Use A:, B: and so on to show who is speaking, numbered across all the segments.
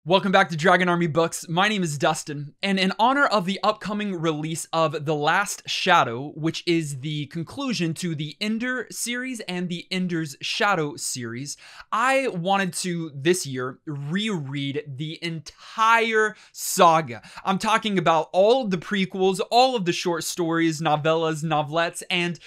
A: Welcome back to Dragon Army Books. My name is Dustin, and in honor of the upcoming release of The Last Shadow, which is the conclusion to the Ender series and the Ender's Shadow series, I wanted to, this year, reread the entire saga. I'm talking about all of the prequels, all of the short stories, novellas, novelettes, and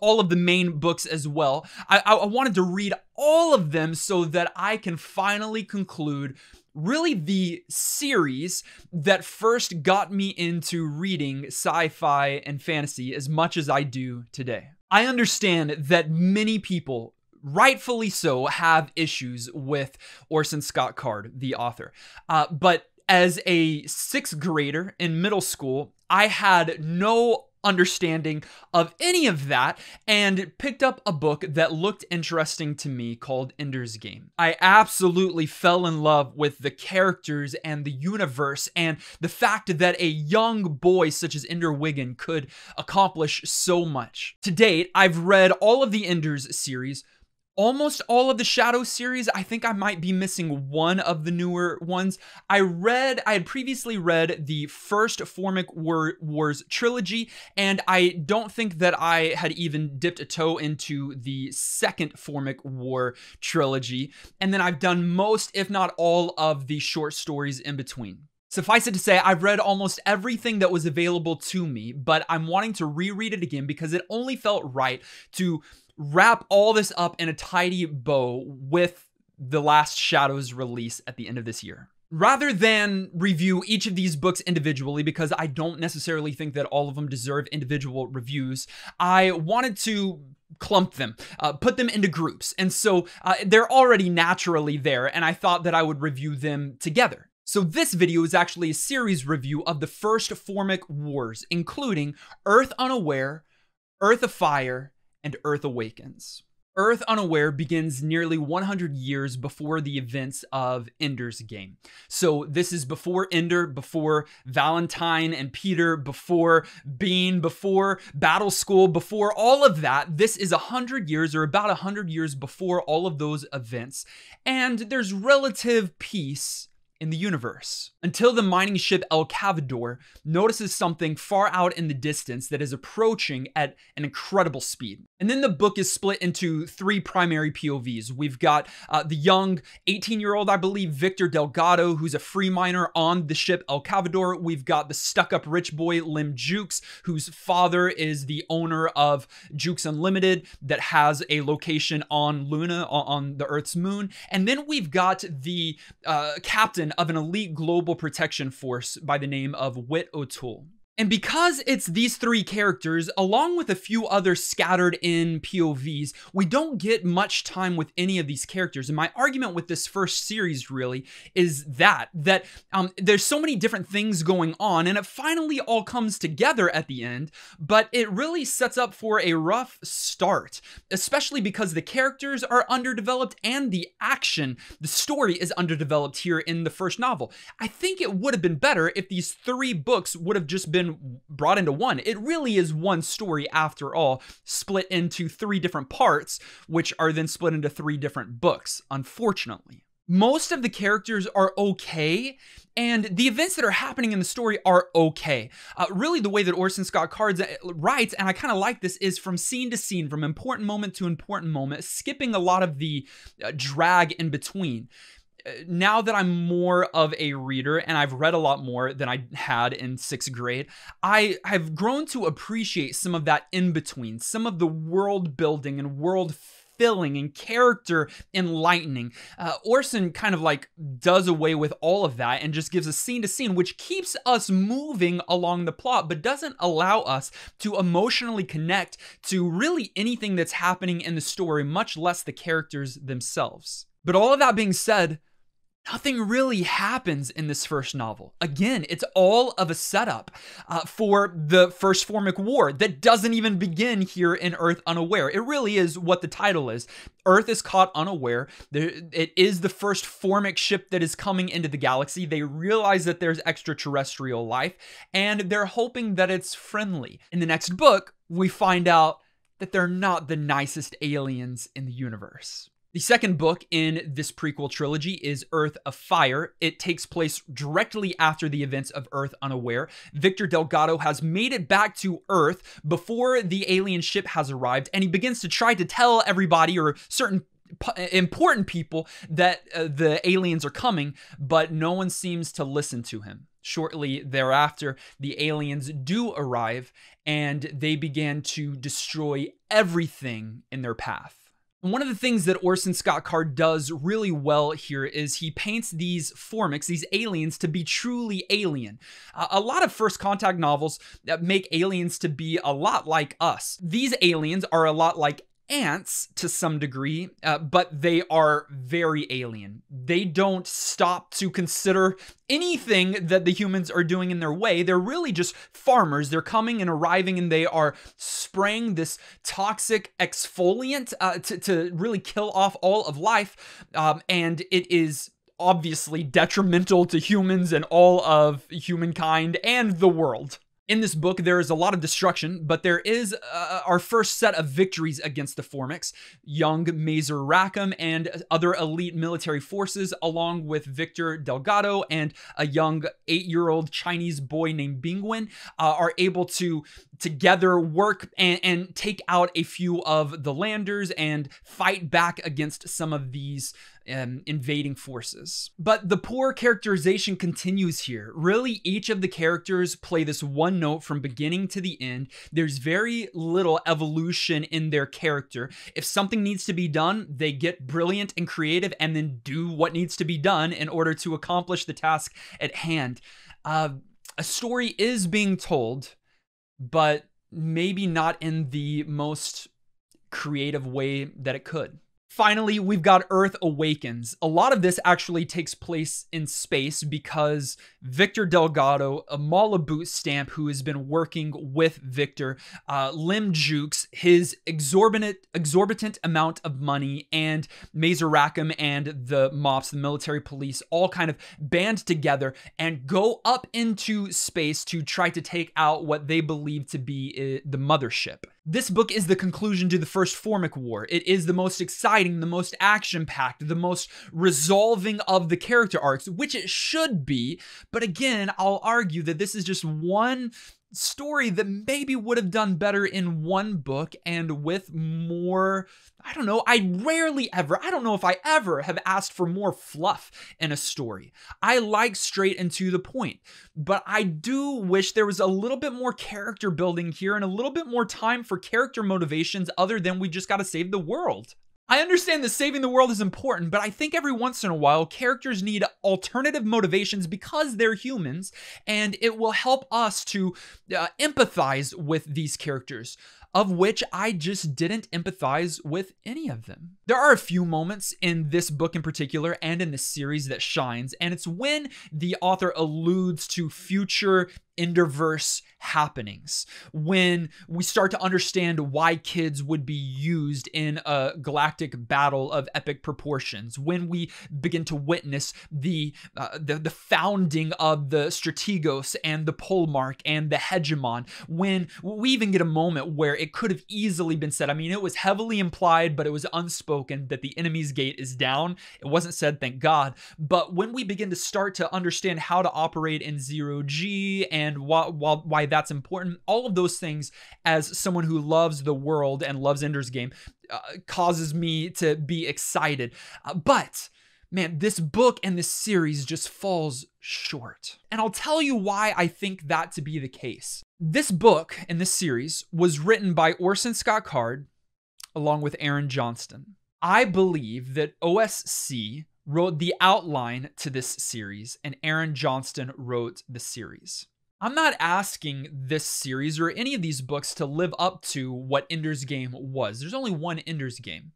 A: all of the main books as well. I wanted to read all of them so that I can finally conclude really the series that first got me into reading sci-fi and fantasy as much as I do today. I understand that many people, rightfully so, have issues with Orson Scott Card, the author. But as a sixth grader in middle school, I had no understanding of any of that and picked up a book that looked interesting to me called Ender's Game. I absolutely fell in love with the characters and the universe and the fact that a young boy such as Ender Wiggin could accomplish so much. To date, I've read all of the Ender's series, almost all of the Shadow series. I think I might be missing one of the newer ones. I had previously read the first Formic Wars trilogy, and I don't think that I had even dipped a toe into the second Formic War trilogy. And then I've done most, if not all, of the short stories in between. Suffice it to say, I've read almost everything that was available to me, but I'm wanting to reread it again because it only felt right to wrap all this up in a tidy bow with The Last Shadow's release at the end of this year. Rather than review each of these books individually, because I don't necessarily think that all of them deserve individual reviews, I wanted to clump them, put them into groups. And so they're already naturally there, and I thought that I would review them together. So this video is actually a series review of the first Formic Wars, including Earth Unaware, Earth Afire, and Earth Awakens. Earth Unaware begins nearly 100 years before the events of Ender's Game. So this is before Ender, before Valentine and Peter, before Bean, before Battle School, before all of that. This is 100 years, or about 100 years before all of those events. And there's relative peace in the universe, until the mining ship El Cavador notices something far out in the distance that is approaching at an incredible speed. And then the book is split into three primary POVs. We've got the young 18-year-old, I believe, Victor Delgado, who's a free miner on the ship El Cavador. We've got the stuck-up rich boy Lim Jukes, whose father is the owner of Jukes Unlimited that has a location on Luna, on the Earth's moon. And then we've got the captain of an elite global protection force by the name of Whit O'Toole. And because it's these three characters, along with a few others scattered in POVs, we don't get much time with any of these characters. And my argument with this first series really is that there's so many different things going on, and it finally all comes together at the end, but it really sets up for a rough start, especially because the characters are underdeveloped and the action, the story is underdeveloped here in the first novel. I think it would have been better if these three books would have just been brought into one. It really is one story after all, split into three different parts, which are then split into three different books, unfortunately. Most of the characters are okay, and the events that are happening in the story are okay. Really, the way that Orson Scott Card writes, and I kind of like this, is from scene to scene, from important moment to important moment, skipping a lot of the drag in between. Now that I'm more of a reader and I've read a lot more than I had in sixth grade, I have grown to appreciate some of that in between, some of the world building and world filling and character enlightening. Orson kind of like does away with all of that and just gives us scene to scene, which keeps us moving along the plot, but doesn't allow us to emotionally connect to really anything that's happening in the story, much less the characters themselves. But all of that being said, nothing really happens in this first novel. Again, it's all of a setup for the first Formic War that doesn't even begin here in Earth Unaware. It really is what the title is. Earth is caught unaware. It is the first Formic ship that is coming into the galaxy. They realize that there's extraterrestrial life, and they're hoping that it's friendly. In the next book, we find out that they're not the nicest aliens in the universe. The second book in this prequel trilogy is Earth Afire. It takes place directly after the events of Earth Unaware. Victor Delgado has made it back to Earth before the alien ship has arrived, and he begins to try to tell everybody, or certain important people, that the aliens are coming, but no one seems to listen to him. Shortly thereafter, the aliens do arrive, and they began to destroy everything in their path. One of the things that Orson Scott Card does really well here is he paints these Formics, these aliens, to be truly alien. A lot of First Contact novels make aliens to be a lot like us. These aliens are a lot like ants to some degree, but they are very alien. They don't stop to consider anything that the humans are doing in their way. They're really just farmers. They're coming and arriving, and they are spraying this toxic exfoliant to really kill off all of life, and it is obviously detrimental to humans and all of humankind and the world. In this book, there is a lot of destruction, but there is our first set of victories against the Formics. Young Mazer Rackham and other elite military forces, along with Victor Delgado and a young 8-year-old Chinese boy named Bingwen, are able to together work and take out a few of the landers and fight back against some of these invading forces. But the poor characterization continues here. Really, each of the characters play this one note from beginning to the end. There's very little evolution in their character. If something needs to be done, they get brilliant and creative and then do what needs to be done in order to accomplish the task at hand. A story is being told, but maybe not in the most creative way that it could. Finally, we've got Earth Awakens. A lot of this actually takes place in space because Victor Delgado, a Mala boot stamp who has been working with Victor, Lim Jukes, his exorbitant amount of money, and Mazer Rackham and the MOPS, the military police, all kind of band together and go up into space to try to take out what they believe to be the mothership. This book is the conclusion to the First Formic War. It is the most exciting, the most action-packed, the most resolving of the character arcs, which it should be. But again, I'll argue that this is just one story that maybe would have done better in one book and with more, I don't know, I don't know if I ever have asked for more fluff in a story. I like straight and to the point, but I do wish there was a little bit more character building here and a little bit more time for character motivations other than we just got to save the world. I understand that saving the world is important, but I think every once in a while, characters need alternative motivations because they're humans, and it will help us to empathize with these characters, of which I just didn't empathize with any of them. There are a few moments in this book in particular and in this series that shines, and it's when the author alludes to future Enderverse happenings, when we start to understand why kids would be used in a galactic battle of epic proportions, when we begin to witness the founding of the Strategos and the Polmark and the Hegemon, when we even get a moment where it could have easily been said, I mean, it was heavily implied, but it was unspoken, that the enemy's gate is down. It wasn't said, thank God. But when we begin to start to understand how to operate in 0G and why that's important, all of those things, as someone who loves the world and loves Ender's Game, causes me to be excited. But man, this book and this series just falls short. And I'll tell you why I think that to be the case. This book and this series was written by Orson Scott Card along with Aaron Johnston. I believe that OSC wrote the outline to this series and Aaron Johnston wrote the series. I'm not asking this series or any of these books to live up to what Ender's Game was. There's only one Ender's Game.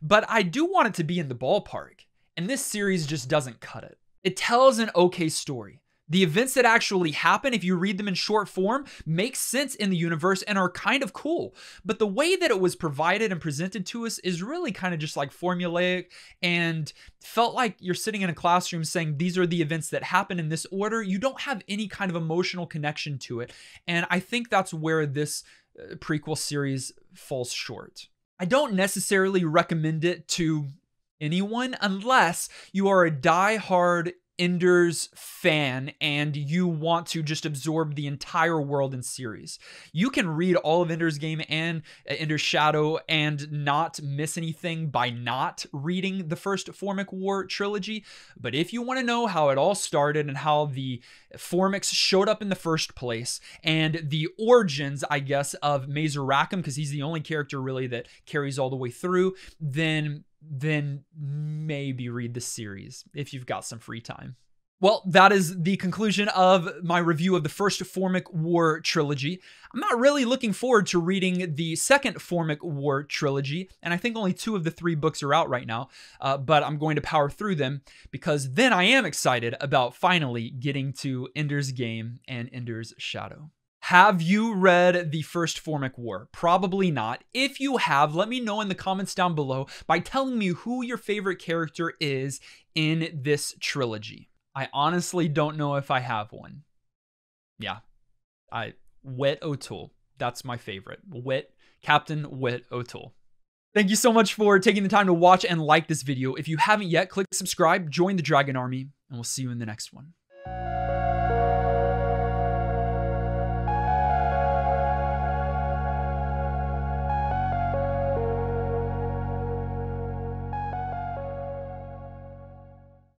A: But I do want it to be in the ballpark. And this series just doesn't cut it. It tells an okay story. The events that actually happen, if you read them in short form, make sense in the universe and are kind of cool. But the way that it was provided and presented to us is really kind of just like formulaic and felt like you're sitting in a classroom saying, these are the events that happen in this order. You don't have any kind of emotional connection to it. And I think that's where this prequel series falls short. I don't necessarily recommend it to anyone unless you are a die-hard Ender's fan and you want to just absorb the entire world and series. You can read all of Ender's Game and Ender's Shadow and not miss anything by not reading the first Formic War trilogy. But if you want to know how it all started and how the Formics showed up in the first place and the origins, I guess, of Mazer Rackham, because he's the only character really that carries all the way through, then maybe read the series if you've got some free time. Well, that is the conclusion of my review of the first Formic War trilogy. I'm not really looking forward to reading the second Formic War trilogy, and I think only 2 of the 3 books are out right now, but I'm going to power through them because then I am excited about finally getting to Ender's Game and Ender's Shadow. Have you read the first Formic War? Probably not. If you have, let me know in the comments down below by telling me who your favorite character is in this trilogy. I honestly don't know if I have one. Yeah, Wit O'Toole. That's my favorite. Captain Wit O'Toole. Thank you so much for taking the time to watch and like this video. If you haven't yet, click subscribe, join the Dragon Army, and we'll see you in the next one.